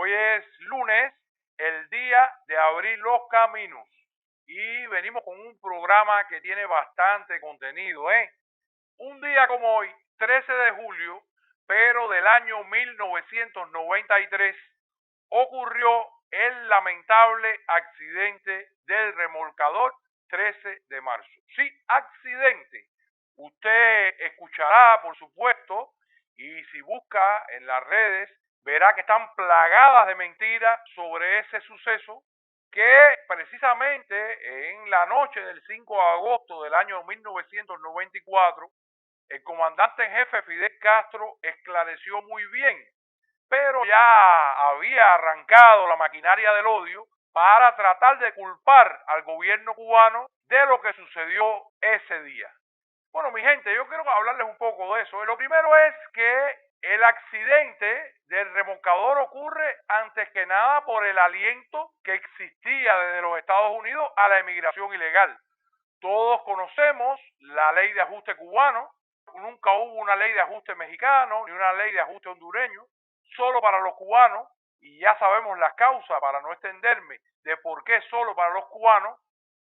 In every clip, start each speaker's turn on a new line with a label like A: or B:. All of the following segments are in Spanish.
A: Hoy es lunes, el día de abrir los caminos. Y venimos con un programa que tiene bastante contenido, ¿eh? Un día como hoy, 13 de julio, pero del año 1993, ocurrió el lamentable accidente del remolcador 13 de marzo. Sí, accidente. Usted escuchará, por supuesto, y si busca en las redes, verá que están plagadas de mentiras sobre ese suceso que precisamente en la noche del 5 de agosto del año 1994, el comandante en jefe Fidel Castro esclareció muy bien, pero ya había arrancado la maquinaria del odio para tratar de culpar al gobierno cubano de lo que sucedió ese día. Bueno, mi gente, yo quiero hablarles un poco de eso. Lo primero es que el accidente del remolcador ocurre antes que nada por el aliento que existía desde los Estados Unidos a la emigración ilegal. Todos conocemos la ley de ajuste cubano. Nunca hubo una ley de ajuste mexicano ni una ley de ajuste hondureño, solo para los cubanos, y ya sabemos las causas, para no extenderme, de por qué solo para los cubanos.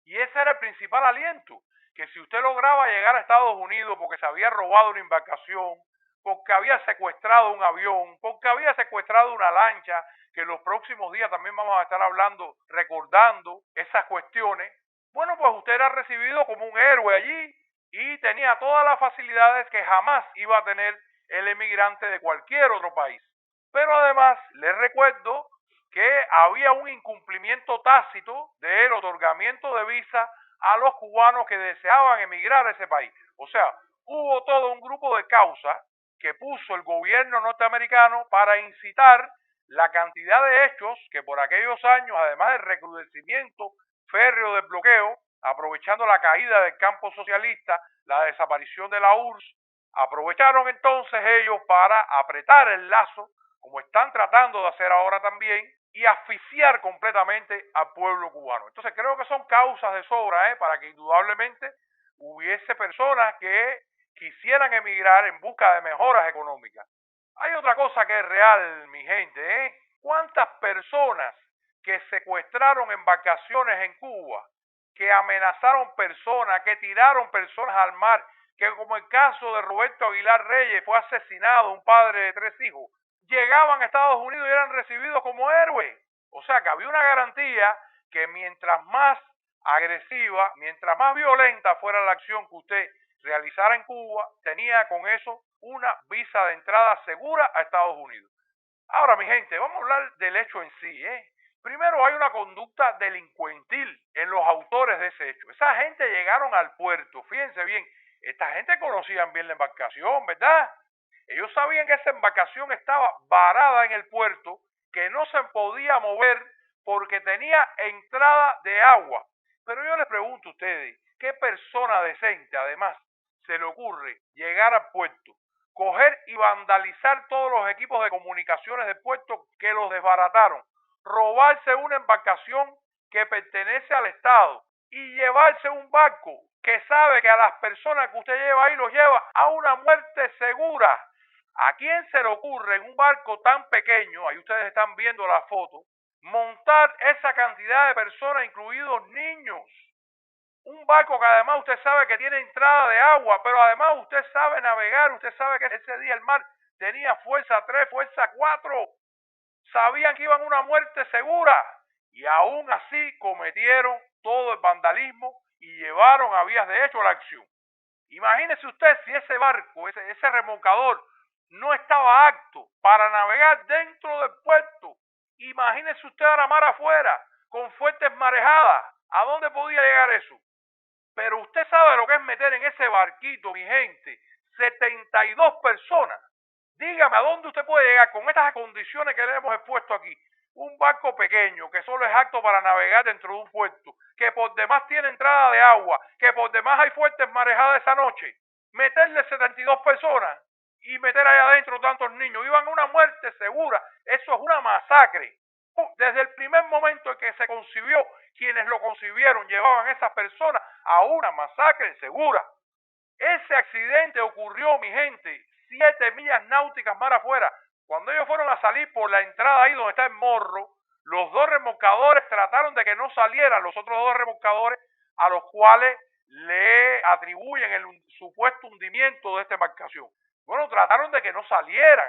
A: Y ese era el principal aliento, que si usted lograba llegar a Estados Unidos porque se había robado una embarcación, porque había secuestrado un avión, porque había secuestrado una lancha, que en los próximos días también vamos a estar hablando, recordando esas cuestiones, bueno, pues usted era recibido como un héroe allí y tenía todas las facilidades que jamás iba a tener el emigrante de cualquier otro país. Pero además, les recuerdo que había un incumplimiento tácito del otorgamiento de visa a los cubanos que deseaban emigrar a ese país. O sea, hubo todo un grupo de causas que puso el gobierno norteamericano para incitar la cantidad de hechos que por aquellos años, además del recrudecimiento férreo del bloqueo, aprovechando la caída del campo socialista, la desaparición de la URSS, aprovecharon entonces ellos para apretar el lazo, como están tratando de hacer ahora también, y asfixiar completamente al pueblo cubano. Entonces creo que son causas de sobra, para que indudablemente hubiese personas que quisieran emigrar en busca de mejoras económicas. Hay otra cosa que es real, mi gente, ¿cuántas personas que secuestraron embarcaciones en Cuba, que amenazaron personas, que tiraron personas al mar, que como el caso de Roberto Aguilar Reyes fue asesinado, un padre de 3 hijos, llegaban a Estados Unidos y eran recibidos como héroes? O sea que había una garantía que mientras más agresiva, mientras más violenta fuera la acción que usted realizara en Cuba, tenía con eso una visa de entrada segura a Estados Unidos. Ahora, mi gente, vamos a hablar del hecho en sí, Primero, hay una conducta delincuentil en los autores de ese hecho. Esa gente llegaron al puerto, fíjense bien, esta gente conocían bien la embarcación, ¿verdad? Ellos sabían que esa embarcación estaba varada en el puerto, que no se podía mover porque tenía entrada de agua. Pero yo les pregunto a ustedes, ¿qué persona decente, además, se le ocurre llegar al puerto, coger y vandalizar todos los equipos de comunicaciones del puerto que los desbarataron, robarse una embarcación que pertenece al Estado y llevarse un barco que sabe que a las personas que usted lleva ahí los lleva a una muerte segura? ¿A quién se le ocurre en un barco tan pequeño, ahí ustedes están viendo la foto, montar esa cantidad de personas, incluidos niños? Un barco que además usted sabe que tiene entrada de agua, pero además usted sabe navegar, usted sabe que ese día el mar tenía fuerza 3, fuerza 4. Sabían que iban a una muerte segura y aún así cometieron todo el vandalismo y llevaron a vías de hecho la acción. Imagínese usted si ese barco, ese remolcador, no estaba apto para navegar dentro del puerto. Imagínese usted a la mar afuera, con fuertes marejadas. ¿A dónde podía llegar eso? Pero usted sabe lo que es meter en ese barquito, mi gente, 72 personas. Dígame, ¿a dónde usted puede llegar con estas condiciones que le hemos expuesto aquí? Un barco pequeño que solo es apto para navegar dentro de un puerto, que por demás tiene entrada de agua, que por demás hay fuertes marejadas esa noche. Meterle 72 personas y meter ahí adentro tantos niños, iban a una muerte segura. Eso es una masacre. Desde el primer momento en que se concibió, quienes lo concibieron llevaban a esas personas a una masacre segura. Ese accidente ocurrió, mi gente, 7 millas náuticas mar afuera. Cuando ellos fueron a salir por la entrada ahí donde está el morro, los dos remolcadores trataron de que no salieran los otros dos remolcadores a los cuales le atribuyen el supuesto hundimiento de esta embarcación. Bueno, trataron de que no salieran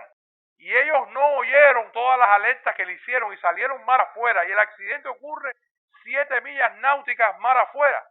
A: y ellos no oyeron todas las alertas que le hicieron y salieron mar afuera, y el accidente ocurre 7 millas náuticas mar afuera.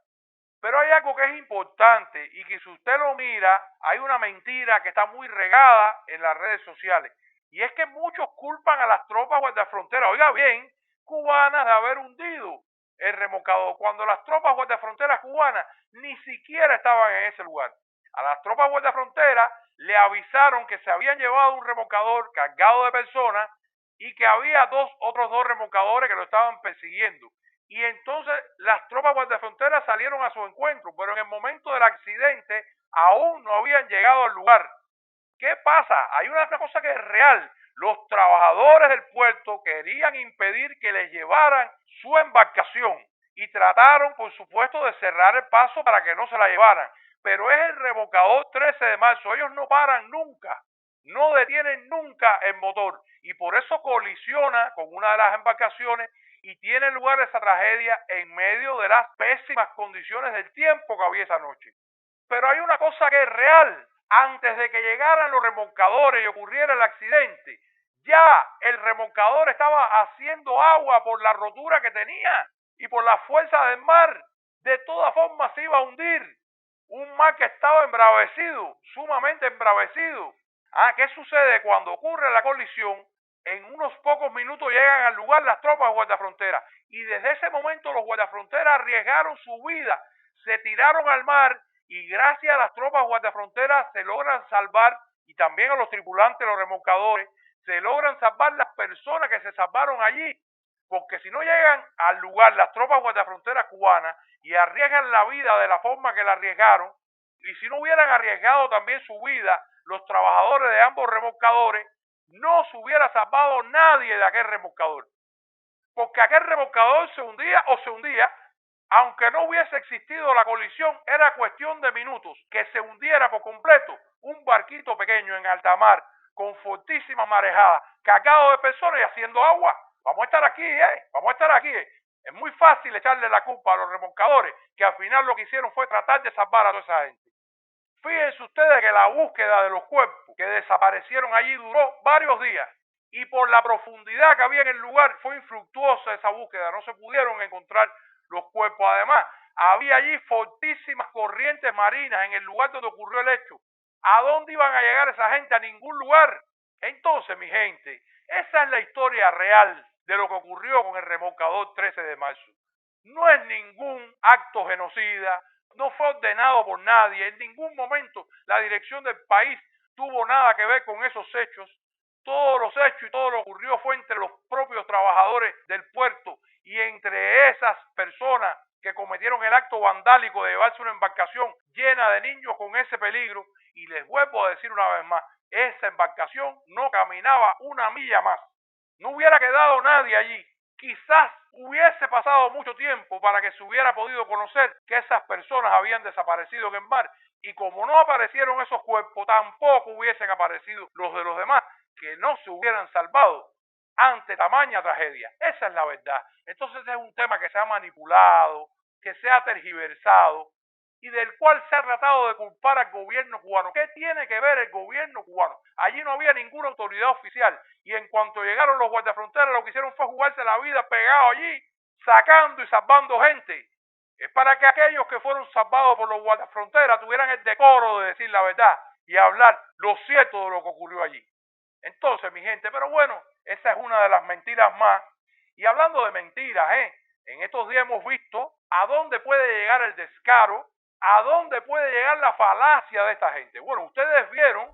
A: Pero hay algo que es importante y que si usted lo mira, hay una mentira que está muy regada en las redes sociales. Y es que muchos culpan a las tropas guardafronteras, oiga bien, cubanas, de haber hundido el remolcador, cuando las tropas guardafronteras cubanas ni siquiera estaban en ese lugar. A las tropas guardafronteras le avisaron que se habían llevado un remolcador cargado de personas y que había otros dos remolcadores que lo estaban persiguiendo. Y entonces las tropas guardafronteras salieron a su encuentro, pero en el momento del accidente aún no habían llegado al lugar. ¿Qué pasa? Hay una cosa que es real. Los trabajadores del puerto querían impedir que les llevaran su embarcación y trataron, por supuesto, de cerrar el paso para que no se la llevaran. Pero es el remolcador 13 de marzo. Ellos no paran nunca, no detienen nunca el motor y por eso colisiona con una de las embarcaciones y tiene lugar esa tragedia en medio de las pésimas condiciones del tiempo que había esa noche. Pero hay una cosa que es real. Antes de que llegaran los remolcadores y ocurriera el accidente, ya el remolcador estaba haciendo agua por la rotura que tenía y por la fuerza del mar. De todas formas se iba a hundir. Un mar que estaba embravecido, sumamente embravecido. ¿Qué sucede? Cuando ocurre la colisión, en unos pocos minutos llegan al lugar las tropas guardafronteras y desde ese momento los guardafronteras arriesgaron su vida, se tiraron al mar y gracias a las tropas guardafronteras se logran salvar, y también a los tripulantes, los remolcadores, se logran salvar las personas que se salvaron allí, porque si no llegan al lugar las tropas guardafronteras cubanas y arriesgan la vida de la forma que la arriesgaron, y si no hubieran arriesgado también su vida los trabajadores de ambos remolcadores, no se hubiera salvado nadie de aquel remolcador, porque aquel remolcador se hundía o se hundía. Aunque no hubiese existido la colisión, era cuestión de minutos que se hundiera por completo un barquito pequeño en alta mar, con fortísima marejada, cargado de personas y haciendo agua. Vamos a estar aquí, vamos a estar aquí. Es muy fácil echarle la culpa a los remolcadores, que al final lo que hicieron fue tratar de salvar a toda esa gente. Fíjense ustedes que la búsqueda de los cuerpos que desaparecieron allí duró varios días. Y por la profundidad que había en el lugar fue infructuosa esa búsqueda, no se pudieron encontrar los cuerpos. Además, había allí fortísimas corrientes marinas en el lugar donde ocurrió el hecho. ¿A dónde iban a llegar esa gente? A ningún lugar. Entonces, mi gente, esa es la historia real de lo que ocurrió con el remolcador 13 de marzo. No es ningún acto genocida, no fue ordenado por nadie, en ningún momento la dirección del país tuvo nada que ver con esos hechos. Todos los hechos y todo lo que ocurrió fue entre los propios trabajadores del puerto y entre esas personas que cometieron el acto vandálico de llevarse una embarcación llena de niños con ese peligro. Y les vuelvo a decir una vez más, esa embarcación no caminaba una milla más. No hubiera quedado nadie allí. Quizás hubiese pasado mucho tiempo para que se hubiera podido conocer que esas personas habían desaparecido en el mar. Y como no aparecieron esos cuerpos, tampoco hubiesen aparecido los de los demás que no se hubieran salvado ante tamaña tragedia. Esa es la verdad. Entonces es un tema que se ha manipulado, que se ha tergiversado y del cual se ha tratado de culpar al gobierno cubano. ¿Qué tiene que ver el gobierno cubano? Allí no había ninguna autoridad oficial y en cuanto llegaron los guardafronteras lo que hicieron fue jugarse la vida pegado allí, sacando y salvando gente. Es para que aquellos que fueron salvados por los guardafronteras tuvieran el decoro de decir la verdad y hablar lo cierto de lo que ocurrió allí. Entonces, mi gente, pero bueno, esa es una de las mentiras más. Y hablando de mentiras, en estos días hemos visto a dónde puede llegar el descaro, a dónde puede llegar la falacia de esta gente. Bueno, ustedes vieron